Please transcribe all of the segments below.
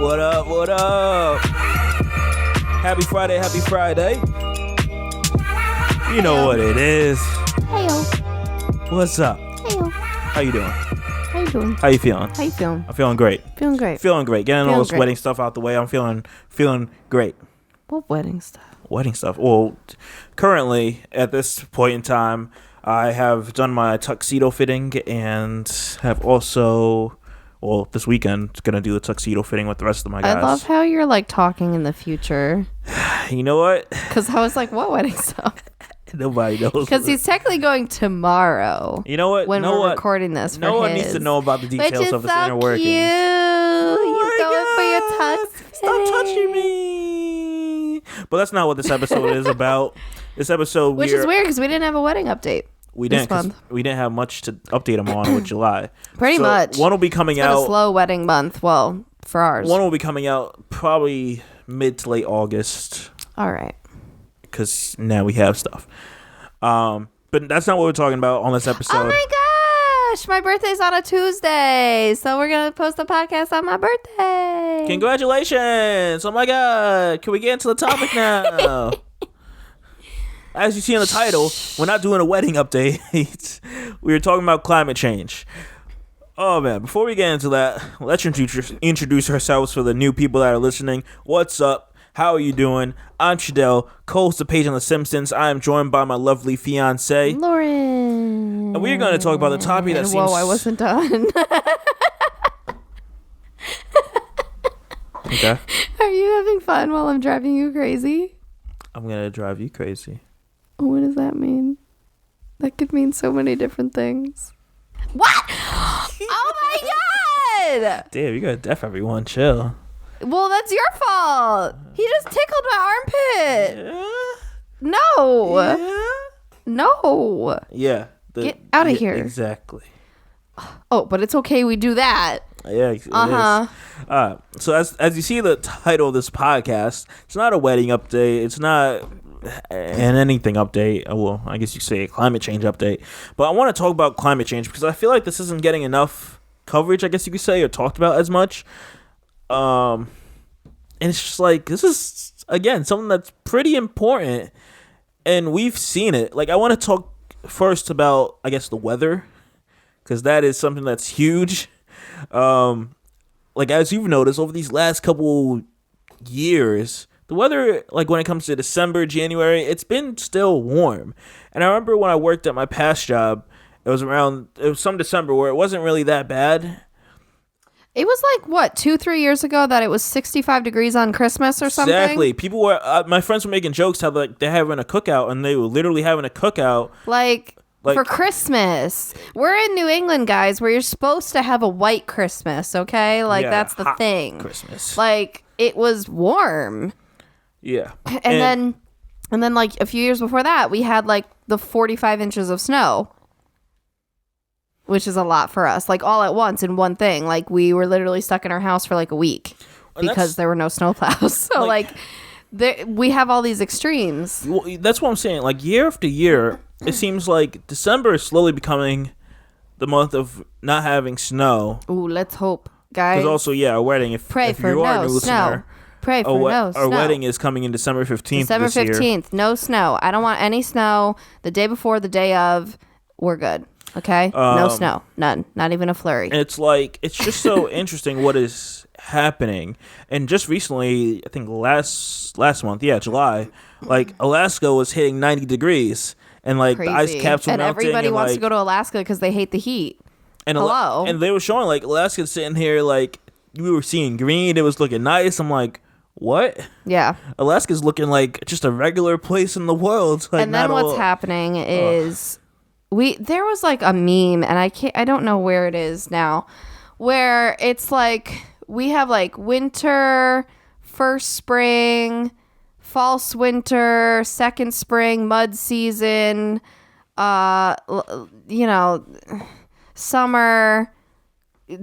What up? What up? Happy Friday. Happy Friday. You know what it is. Heyo. What's up? Heyo. How you doing? How you doing? How you feeling? How you feeling? I'm feeling great. Feeling great. Feeling great. Getting all Feeling this great. wedding stuff out the way. I'm feeling great. What wedding stuff? Wedding stuff. Well, currently at this point in time, I have done my tuxedo fitting and have also, well, this weekend gonna do the tuxedo fitting with the rest of my guys. I love how you're like talking in the future. You know what? Because I was like, what wedding stuff? Nobody knows. Because he's technically going tomorrow. You know what? When we're recording this. No one needs to know about the details of his inner workings. You're going for your tux fitting. Stop touching me. But that's not what this episode is about. This episode, which is weird because we didn't have a wedding update. We didn't have much to update them on with July. Pretty much. One will be coming out. It's been a slow wedding month. Well, for ours. One will be coming out probably mid to late August. All right. Because now we have stuff. But that's not what we're talking about on this episode. Oh my gosh. My birthday's on a Tuesday. So we're going to post a podcast on my birthday. Congratulations. Oh my God. Can we get into the topic now? As you see in the title, we're not doing a wedding update. We're talking about climate change. Oh, man. Before we get into that, let's introduce ourselves for the new people that are listening. What's up? How are you doing? I'm Shadell, co-host of Paging the Simpsons. I am joined by my lovely fiance, Lauren. And we're going to talk about the topic that seems... Whoa, I wasn't done. Okay. Are you having fun while I'm driving you crazy? I'm going to drive you crazy. What does that mean? That could mean so many different things. What? Oh my God! Damn, you got deaf everyone. Chill. Well, that's your fault. He just tickled my armpit. Yeah. No. Yeah. No. Yeah. Get out of here. Exactly. Oh, but it's okay. We do that. Yeah, it Uh-huh. is. So as you see the title of this podcast, it's not a wedding update. It's not an anything update. Well, I guess you could say a climate change update. But I want to talk about climate change because I feel like this isn't getting enough coverage, I guess you could say, or talked about as much. And it's just like, this is, again, something that's pretty important. And we've seen it. Like, I want to talk first about, I guess, the weather. Because that is something that's huge. Like, as you've noticed, over these last couple years, the weather, like, when it comes to December, January, it's been still warm. And I remember when I worked at my past job, it was some December where it wasn't really that bad. It was like, what, 2-3 years ago that it was 65 degrees on Christmas or something? Exactly. People were, my friends were making jokes how, like, they're having a cookout, and they were literally having a cookout. Like for Christmas. We're in New England, guys, where you're supposed to have a white Christmas, okay? Like, yeah, that's the thing. Christmas. Like, it was warm. Yeah. And then, like, a few years before that, we had, like, the 45 inches of snow. Which is a lot for us, like all at once in one thing. Like we were literally stuck in our house for like a week because there were no snowplows. So we have all these extremes. Well, that's what I'm saying. Like year after year, it seems like December is slowly becoming the month of not having snow. Ooh, let's hope, guys. Because also, yeah, our wedding. If you are a new listener, pray for no snow. Our wedding is coming in December 15th. December 15th, no snow. I don't want any snow. The day before, the day of, we're good. Okay, no snow, none, not even a flurry. And it's like, it's just so interesting what is happening. And just recently, I think last month, July, like Alaska was hitting 90 degrees, and like Crazy. The ice caps were and melting. Everybody and wants like, to go to Alaska because they hate the heat. And hello, and they were showing like Alaska sitting here, like we were seeing green. It was looking nice. I'm like, what? Yeah, Alaska's looking like just a regular place in the world. Like, and then what's happening is. There was like a meme, and I don't know where it is now, where it's like we have like winter, first spring, false winter, second spring, mud season, summer,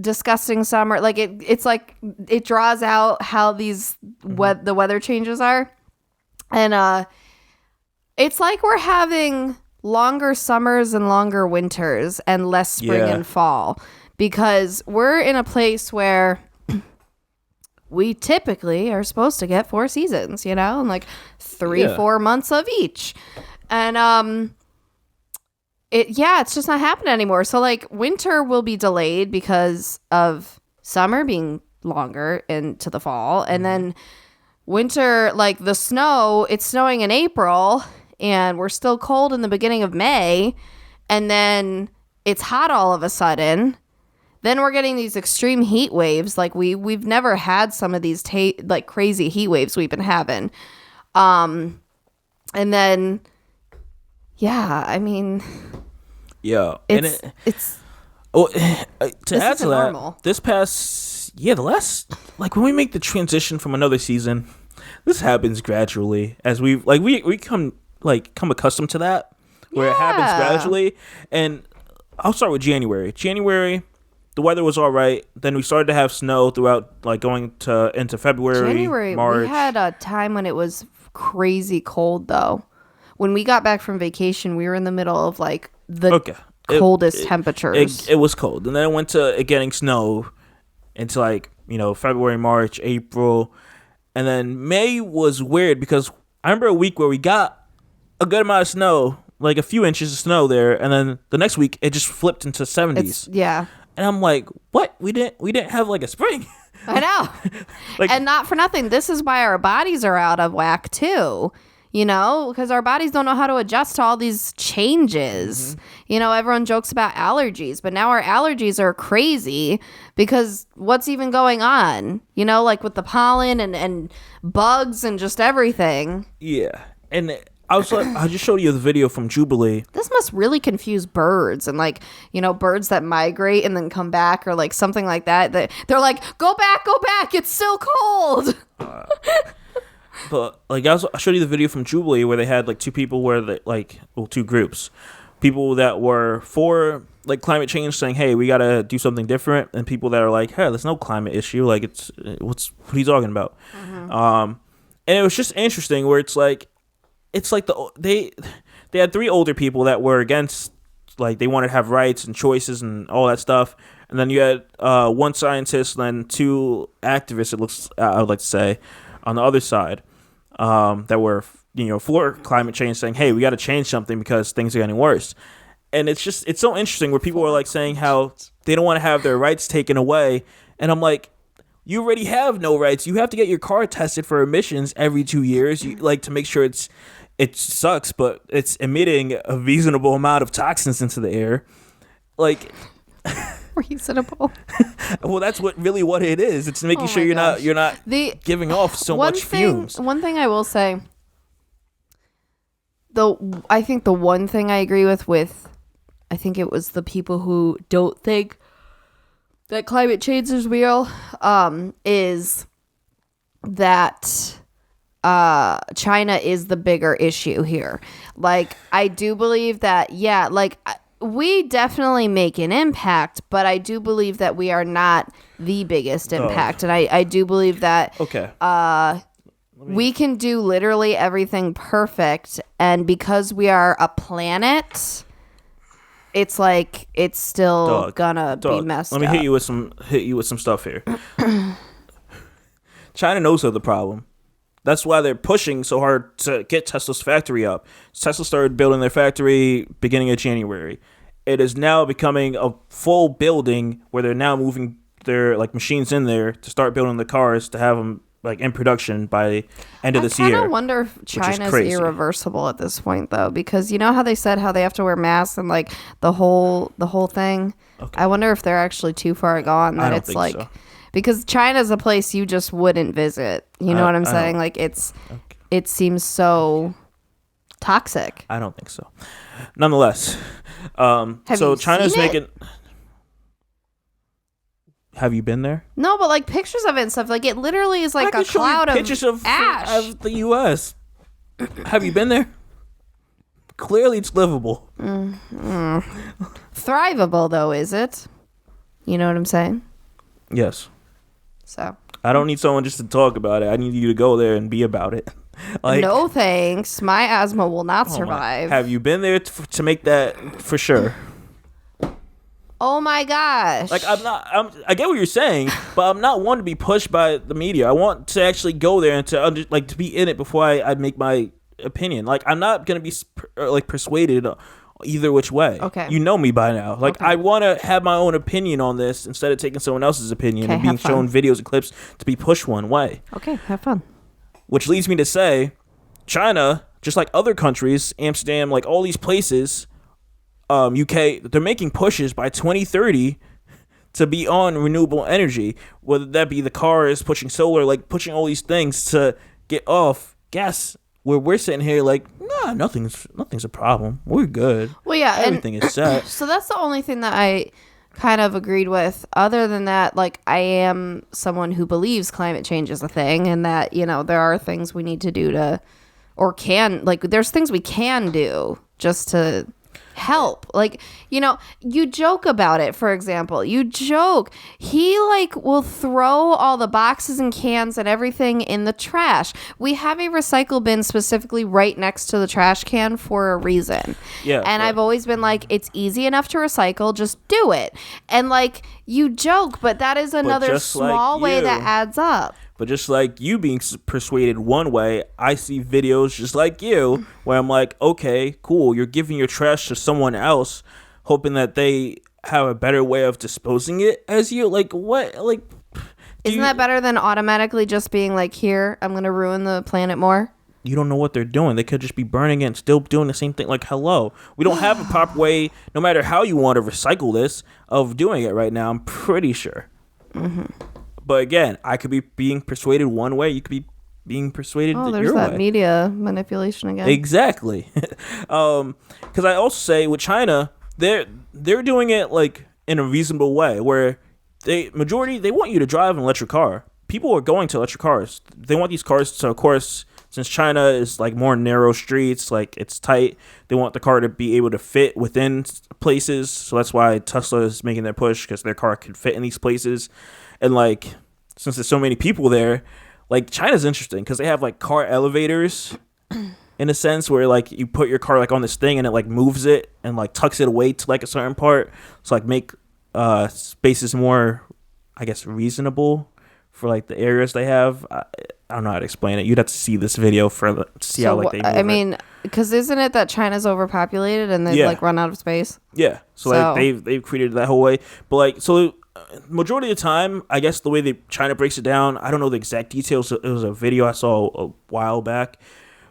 disgusting summer. Like it's like it draws out how these the weather changes are, and it's like we're having longer summers and longer winters and less spring and fall, because we're in a place where we typically are supposed to get 4 seasons, you know, and like 3-4 months of each. And it's just not happening anymore. So like winter will be delayed because of summer being longer into the fall. And then winter, like the snow, it's snowing in April and we're still cold in the beginning of May. And then it's hot all of a sudden. Then we're getting these extreme heat waves. Like we've never had some of these like crazy heat waves we've been having. And then, yeah, I mean, yeah, it's to add to that, normal. this past the last, like when we make the transition from another season, this happens gradually as we come accustomed to that, where it happens gradually. And I'll start with January. The weather was all right. Then we started to have snow throughout, like going into February, March. We had a time when it was crazy cold though. When we got back from vacation, we were in the middle of like the coldest temperatures. It was cold, and then it went to it getting snow into like February, March, April, and then May was weird because I remember a week where we got a good amount of snow, like a few inches of snow there, and then the next week it just flipped into 70s. And I'm like, what? We didn't have like a spring. I know. And not for nothing, this is why our bodies are out of whack too. Because our bodies don't know how to adjust to all these changes. Everyone jokes about allergies, but now our allergies are crazy because what's even going on? Like with the pollen and bugs and just everything. Yeah. And I just showed you the video from Jubilee. This must really confuse birds and birds that migrate and then come back or like something like that. They're like, go back, it's still cold. But like I showed you the video from Jubilee where they had like two people two groups, people that were for like climate change saying, hey, we got to do something different, and people that are like, hey, there's no climate issue. Like what are you talking about? And it was just interesting where it's like they had 3 older people that were against, like they wanted to have rights and choices and all that stuff, and then you had 1 scientist and then 2 activists. I would like to say on the other side that were for climate change, saying, hey, we got to change something because things are getting worse. And it's so interesting where people are like saying how they don't want to have their rights taken away, and I'm like, you already have no rights. You have to get your car tested for emissions every 2 years, to make sure it sucks, but it's emitting a reasonable amount of toxins into the air. Like, reasonable. Well, that's what it is. It's making sure you're not giving off so much fumes. One thing I will say, I think the one thing I agree with, I think it was the people who don't think that climate change is real, is that China is the bigger issue here. Like, I do believe that, we definitely make an impact, but I do believe that we are not the biggest impact. And I do believe that we can do literally everything perfect. And because we are a planet, it's like it's still gonna be messed up. Let me hit you with some stuff here. China knows of the problem. That's why they're pushing so hard to get Tesla's factory up. Tesla started building their factory beginning of January. It is now becoming a full building where they're now moving their machines in there to start building the cars to have them in production by end of this year. I kind of wonder if China's irreversible at this point though, because you know how they said how they have to wear masks and the whole thing. Okay. I wonder if they're actually too far gone that it's like. So. Because China's a place you just wouldn't visit. You know what I'm saying? It seems so toxic. I don't think so. Nonetheless, so China's making. Have you been there? No, but pictures of it and stuff. It literally is like a cloud of pictures of ash of the U.S. Have you been there? Clearly, it's livable. Thrivable, though, is it? You know what I'm saying? Yes. So I don't need someone just to talk about it. I need you to go there and be about it. No thanks. My asthma will not survive. Have you been there to make that for sure? Oh my gosh. Like I get what you're saying, but I'm not one to be pushed by the media. I want to actually go there and to be in it before I make my opinion. Like I'm not gonna be persuaded either which way. Okay. You know me by now. Like I want to have my own opinion on this instead of taking someone else's opinion and being shown videos and clips to be pushed one way. Okay, have fun. Which leads me to say, China, just like other countries, Amsterdam, like all these places, UK, they're making pushes by 2030 to be on renewable energy, whether that be the cars, pushing solar, like pushing all these things to get off gas. Where we're sitting here like, nah, nothing's a problem. We're good. Well, yeah, everything is set. So that's the only thing that I kind of agreed with. Other than that, like I am someone who believes climate change is a thing, and that there are things we need to do there's things we can do just to help. Like you joke about it. For example, he will throw all the boxes and cans and everything in the trash. We have a recycle bin specifically right next to the trash can for a reason. And I've always been like, it's easy enough to recycle, just do it. And like you joke, but that is another small way that adds up. But just like you being persuaded one way, I see videos just like you where I'm like, okay, cool. You're giving your trash to someone else, hoping that they have a better way of disposing it as you. Like, what? Like, isn't that better than automatically just being like, here, I'm going to ruin the planet more? You don't know what they're doing. They could just be burning it and still doing the same thing. Like, hello. We don't have a proper way, no matter how you want to recycle this, of doing it right now. I'm pretty sure. Mm-hmm. But again, I could be being persuaded one way. You could be being persuaded your way. Oh, there's that media manipulation again. Exactly. Because I also say with China, they're doing it like in a reasonable way where they want you to drive an electric car. People are going to electric cars. They want these cars to, of course, since China is like more narrow streets, like it's tight, they want the car to be able to fit within places. So that's why Tesla is making their push, because their car can fit in these places. And like, since there's so many people there, like China's interesting because they have like car elevators in a sense where like you put your car like on this thing and it like moves it and like tucks it away to like a certain part. So like make spaces more, I guess, reasonable for like the areas they have. I don't know how to explain it. You'd have to see this video to see how like they move it. Because isn't it that China's overpopulated and they've like run out of space? Yeah. So like they've created it that whole way. But like, so majority of the time, I guess the way China breaks it down, I don't know the exact details. It was a video I saw a while back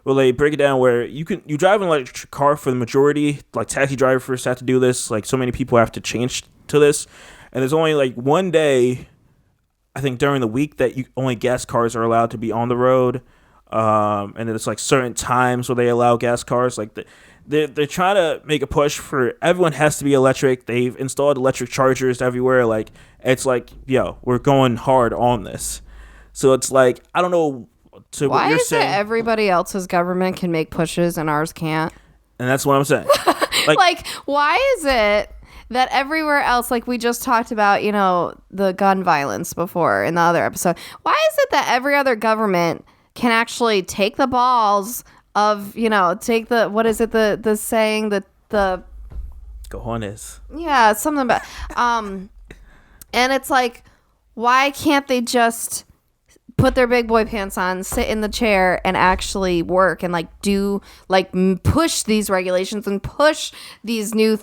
where they break it down where you drive an electric car for the majority. Like taxi drivers have to do this. Like so many people have to change to this. And there's only like one day, I think during the week, that only gas cars are allowed to be on the road. And then it's like certain times where they allow gas cars. Like they're trying to make a push for everyone has to be electric. They've installed electric chargers everywhere. Like it's like, yo, we're going hard on this. So it's like, I don't know. Why is it everybody else's government can make pushes and ours can't? And that's what I'm saying. Like why is it that everywhere else, like we just talked about, the gun violence before in the other episode. Why is it that every other government can actually take the balls of, take the, what is it, the saying that the... Cojones. Yeah, something about... and it's like, why can't they just put their big boy pants on, sit in the chair, and actually work and push these regulations and push these new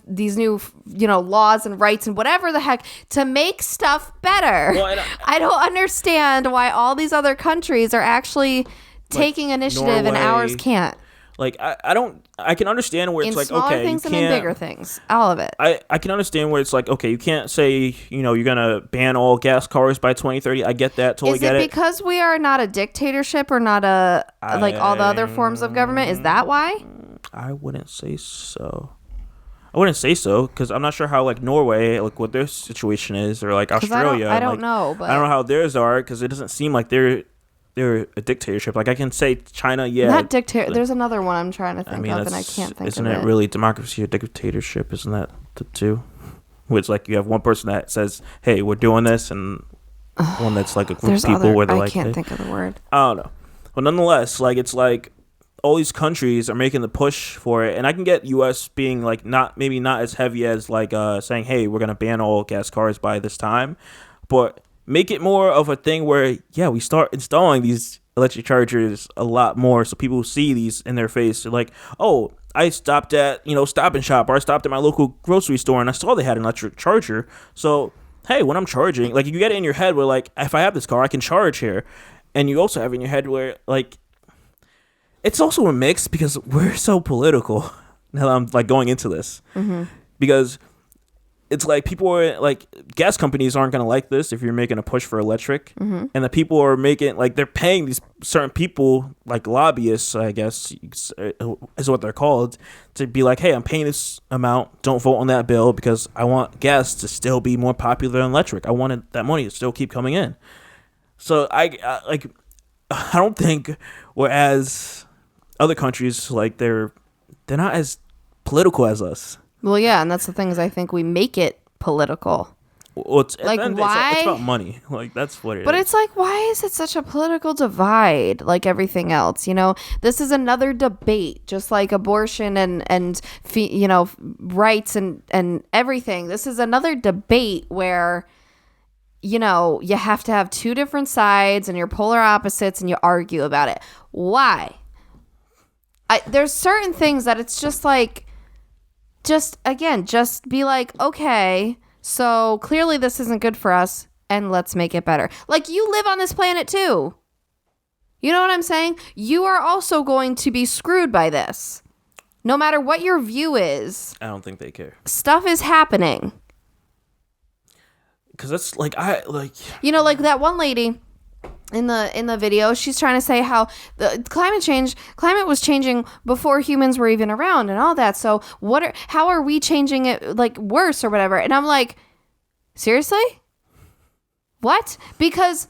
laws and rights and whatever the heck to make stuff better? Well, I don't understand why all these other countries are actually taking initiative Norway, and ours can't. Like I can understand where it's like, smaller okay, things you and in can't, bigger things, all of it. I can understand where it's like, okay, you can't say, you're gonna ban all gas cars by 2030. I get that, totally get it. Is it because we are not a dictatorship or not like all the other forms of government? Is that why? I wouldn't say so. Because I'm not sure how like Norway, like what their situation is, or like Australia. I don't know, but I don't know how theirs are, because it doesn't seem like they're a dictatorship. Like I can say China, yeah. Not dictator. There's another one I'm trying to think of, and I can't think of it. Isn't it really democracy or dictatorship? Isn't that the two? Where it's like you have one person that says, "Hey, we're doing this," and one that's like a group of people where they're like, I can't think of the word. I don't know. But nonetheless, like it's like all these countries are making the push for it, and I can get U.S. being like not as heavy as like saying, hey, we're gonna ban all gas cars by this time, but make it more of a thing where we start installing these electric chargers a lot more, so people see these in their face. They're like, oh, I stopped at Stop and Shop, or I stopped at my local grocery store and I saw they had an electric charger. So hey, when I'm charging, like you get it in your head where like if I have this car, I can charge here, and you also have it in your head where like. It's also a mix because we're so political. Now that I'm like going into this, because it's like people are like gas companies aren't going to like this if you're making a push for electric, and the people are making like they're paying these certain people like lobbyists, I guess is what they're called, to be like, hey, I'm paying this amount. Don't vote on that bill because I want gas to still be more popular than electric. I wanted that money to still keep coming in. So I don't think whereas other countries, like they're not as political as us. Well, yeah, and that's the thing is I think we make it political. Well, it's like why? It's about money. Like that's what it is. But it's like, why is it such a political divide? Like everything else, this is another debate, just like abortion and rights and everything. This is another debate where you have to have two different sides and you're polar opposites and you argue about it. Why? There's certain things that it's just like, just be like, okay, so clearly this isn't good for us and let's make it better. Like you live on this planet too. You know what I'm saying? You are also going to be screwed by this. No matter what your view is. I don't think they care. Stuff is happening. Because that's like, like that one lady in the video, she's trying to say how the climate was changing before humans were even around and all that. So how are we changing it like worse or whatever? And I'm like, seriously? What? Because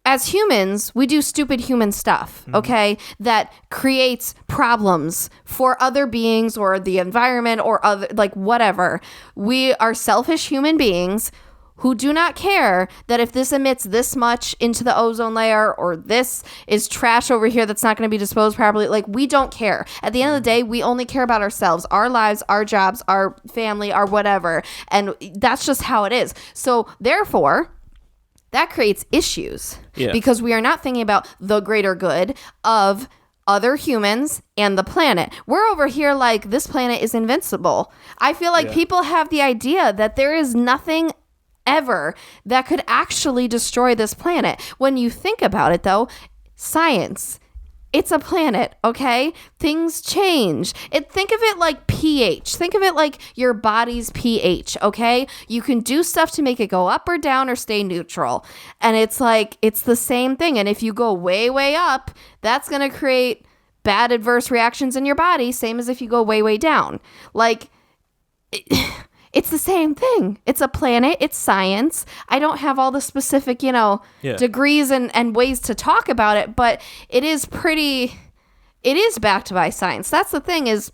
as humans, we do stupid human stuff, okay? That creates problems for other beings or the environment or other, like whatever. We are selfish human beings who do not care that if this emits this much into the ozone layer or this is trash over here that's not going to be disposed properly. Like, we don't care. At the end of the day, we only care about ourselves, our lives, our jobs, our family, our whatever. And that's just how it is. So therefore, that creates issues because we are not thinking about the greater good of other humans and the planet. We're over here like this planet is invincible. I feel like people have the idea that there is nothing ever that could actually destroy this planet. When you think about it though, science, it's a planet, okay? Things change. Think of it like pH. Think of it like your body's pH, okay? You can do stuff to make it go up or down or stay neutral. And it's like, it's the same thing. And if you go way, way up, that's going to create bad adverse reactions in your body, same as if you go way, way down. Like, it's the same thing. It's a planet. It's science. I don't have all the specific, degrees and ways to talk about it, but it is backed by science. That's the thing is,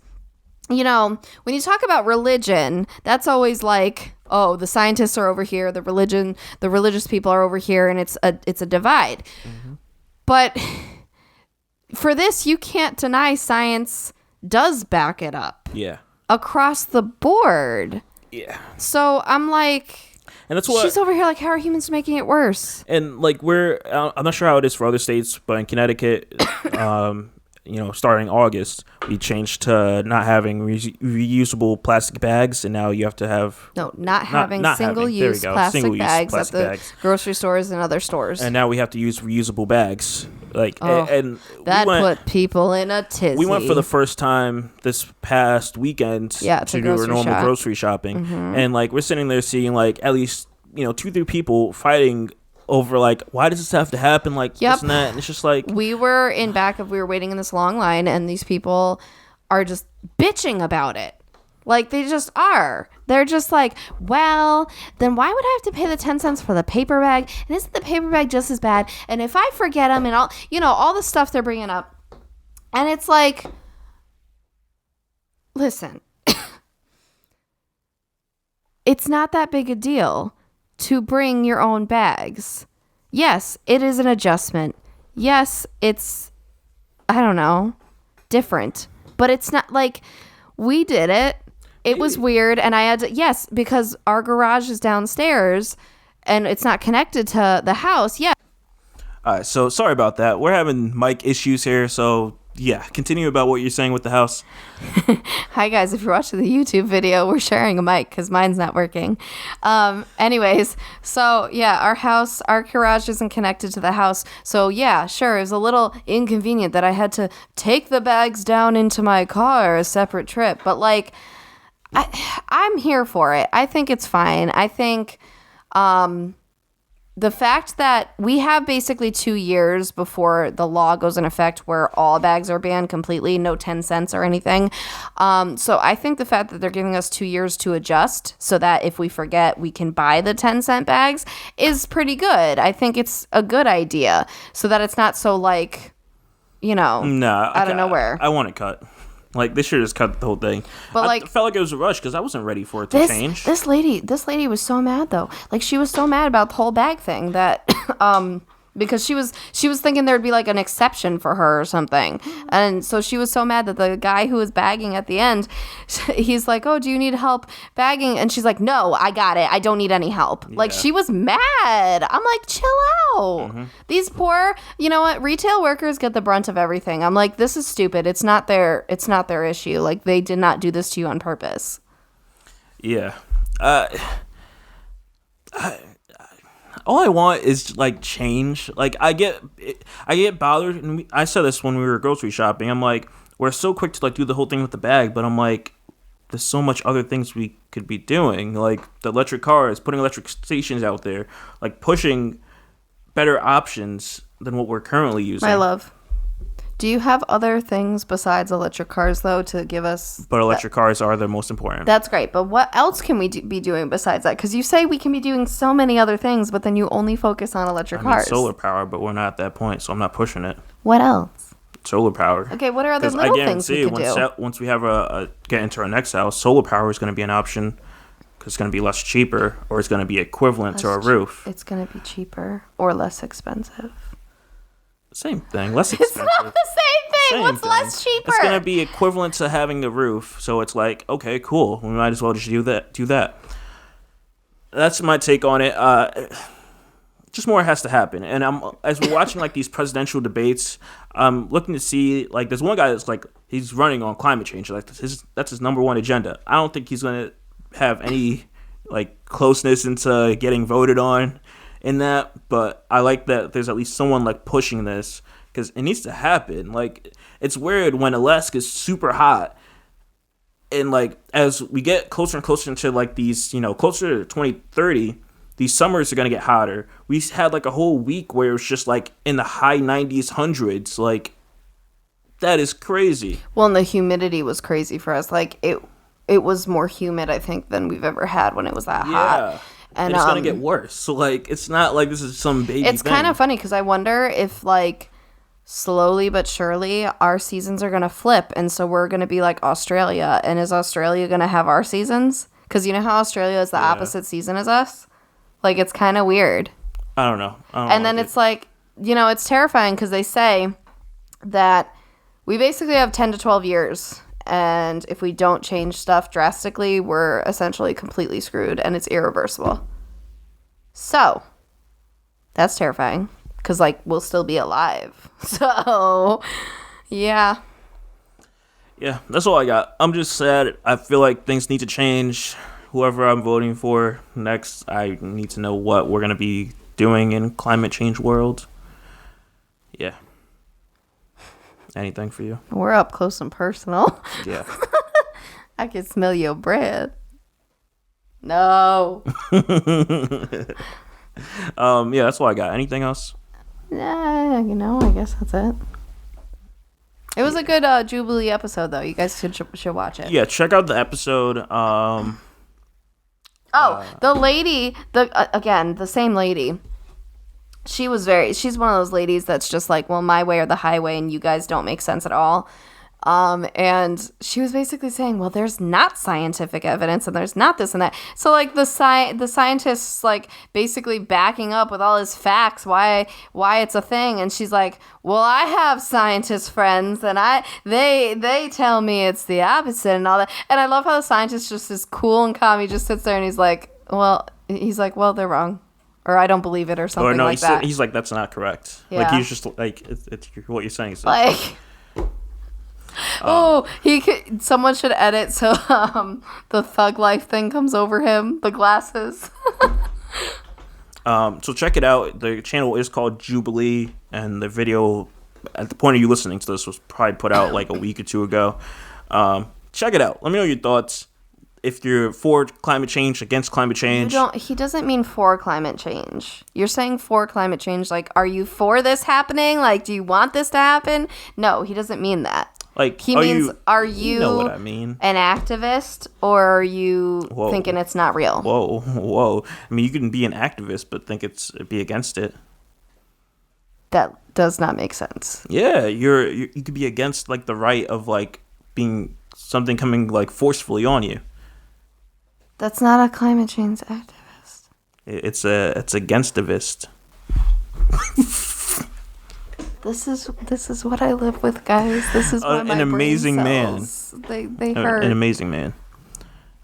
when you talk about religion, that's always like, oh, the scientists are over here, the religious people are over here, and it's a divide. Mm-hmm. But for this, you can't deny science does back it up. Yeah. Across the board. Yeah. So I'm like, and that's what she's over here like, how are humans making it worse? And like I'm not sure how it is for other states, but in Connecticut, starting August, we changed to not having reusable plastic bags, and now you have to have not having single-use plastic bags at the grocery stores and other stores. And now we have to use reusable bags. Like, and that put people in a tizzy. We went for the first time this past weekend to do our normal grocery shopping, and like we're sitting there seeing like at least 2-3 people fighting over like, why does this have to happen, like this and that, and it's just like we were waiting in this long line, and these people are just bitching about it. Like, they just are. They're just like, well, then why would I have to pay the 10 cents for the paper bag? And isn't the paper bag just as bad? And if I forget them and all the stuff they're bringing up. And it's like, listen, it's not that big a deal to bring your own bags. Yes, it is an adjustment. Yes, it's, I don't know, different. But it's not like we did it. It was weird. And I had to, yes, because our garage is downstairs and it's not connected to the house. Yeah. All right, so sorry about that. We're having mic issues here, so yeah, continue about what you're saying with the house. Hi guys, if you're watching the YouTube video, we're sharing a mic because mine's not working. Anyways, so yeah, our garage isn't connected to the house. So yeah, sure, it was a little inconvenient that I had to take the bags down into my car, a separate trip. But like, I'm here for it. I think it's fine. I think the fact that we have basically 2 years before the law goes in effect where all bags are banned completely, no 10 cents or anything. So I think the fact that they're giving us 2 years to adjust so that if we forget, we can buy the 10-cent bags is pretty good. I think it's a good idea so that it's not so like, out of nowhere. I want it cut. Like, they should have just cut the whole thing. But I felt like it was a rush because I wasn't ready for it to change. This lady was so mad though. Like, she was so mad about the whole bag thing that because she was thinking there'd be like an exception for her or something. And so she was so mad that the guy who was bagging at the end, he's like, "Oh, do you need help bagging?" And she's like, "No, I got it. I don't need any help." Yeah. Like, she was mad. I'm like, chill out. Mm-hmm. These poor, retail workers get the brunt of everything. I'm like, this is stupid. It's not their issue. Like, they did not do this to you on purpose. Yeah. All I want is like change. Like, I get bothered, and I said this when we were grocery shopping. I'm like, we're so quick to like do the whole thing with the bag, but I'm like, there's so much other things we could be doing, like the electric cars, putting electric stations out there, like pushing better options than what we're currently using. My love, do you have other things besides electric cars, though, to give us? But electric cars are the most important. That's great. But what else can we be doing besides that? Because you say we can be doing so many other things, but then you only focus on electric cars. Solar power, but we're not at that point, so I'm not pushing it. What else? Solar power. Okay, what are other little things we could do? Once we have get into our next house, solar power is going to be an option because it's going to be less cheaper, or it's going to be equivalent to our roof. It's going to be cheaper or less expensive. Same thing, less expensive. It's not the same thing. What's less cheaper? It's gonna be equivalent to having the roof, so it's like, okay, cool. We might as well just do that. That's my take on it. Just more has to happen. And as we're watching like these presidential debates, I'm looking to see, like, there's one guy that's like, he's running on climate change. Like, that's his number one agenda. I don't think he's gonna have any like closeness into getting voted on in that, but I like that there's at least someone like pushing this because it needs to happen. Like, it's weird when Alaska's super hot, and like as we get closer and closer into like these, closer to 2030, these summers are gonna get hotter. We had like a whole week where it was just like in the high 90s, hundreds. Like, that is crazy. Well, and the humidity was crazy for us. Like, it was more humid, I think, than we've ever had when it was that hot. And it's going to get worse. So, like, it's not like this is some baby It's kind of funny because I wonder if, like, slowly but surely our seasons are going to flip. And so we're going to be like Australia. And is Australia going to have our seasons? Because you know how Australia is the opposite season as us? Like, it's kind of weird. I don't know. And then it's like, it's terrifying because they say that we basically have 10 to 12 years. And if we don't change stuff drastically, we're essentially completely screwed, and it's irreversible. So, that's terrifying, because, like, we'll still be alive. So, yeah. Yeah, that's all I got. I'm just sad. I feel like things need to change. Whoever I'm voting for next, I need to know what we're going to be doing in climate change world. Yeah. Anything for you? We're up close and personal. Yeah. I can smell your breath. No. Yeah, that's all I got. Anything else? Yeah, I guess that's it. It was a good Jubilee episode, though. You guys should watch it. Yeah, check out the episode. The lady, the same lady. She's one of those ladies that's just like, well, my way or the highway, and you guys don't make sense at all. And she was basically saying, well, there's not scientific evidence and there's not this and that. So like the scientists like basically backing up with all his facts why it's a thing. And she's like, well, I have scientist friends and they tell me it's the opposite and all that. And I love how the scientist just is cool and calm. He just sits there and he's like, well, they're wrong. Or I don't believe it or something like that. He's like, that's not correct. Yeah. Like, he's just like, it's what you're saying is like... someone should edit so the thug life thing comes over him, the glasses. So check it out. The channel is called Jubilee, and the video at the point of you listening to this was probably put out like a week or two ago. Check it out. Let me know your thoughts. If you're for climate change, against climate change. He doesn't mean for climate change. You're saying for climate change, like, are you for this happening? Like, do you want this to happen? No, he doesn't mean that. Like, he means, are you know what I mean? An activist, or are you thinking it's not real? Whoa. I mean, you can be an activist, but be against it. That does not make sense. Yeah, you could be against like the right of like being something coming like forcefully on you. That's not a climate change activist. It's against-tivist. This is what I live with, guys. This is why my an amazing brain cells, man. They hurt. An amazing man.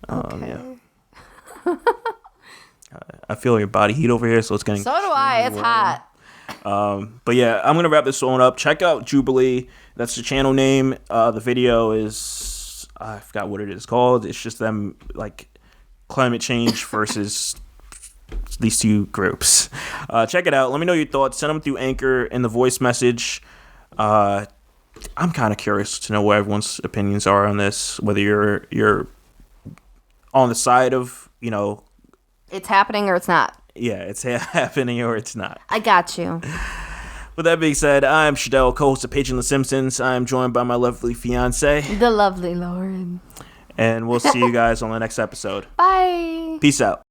Okay. Yeah. I feel your body heat over here, so it's getting. So do I. It's hot. But yeah, I'm gonna wrap this one up. Check out Jubilee. That's the channel name. The video is I forgot what it is called. It's just them like climate change versus these two groups. Check it out. Let me know your thoughts. Send them through Anchor in the voice message. I'm kind of curious to know what everyone's opinions are on this. Whether you're on the side of it's happening or it's not. Yeah, it's happening or it's not. I got you. With that being said, I'm Shadell, co-host of Paging the Simpsons. I'm joined by my lovely fiance, the lovely Lauren. And we'll see you guys on the next episode. Bye. Peace out.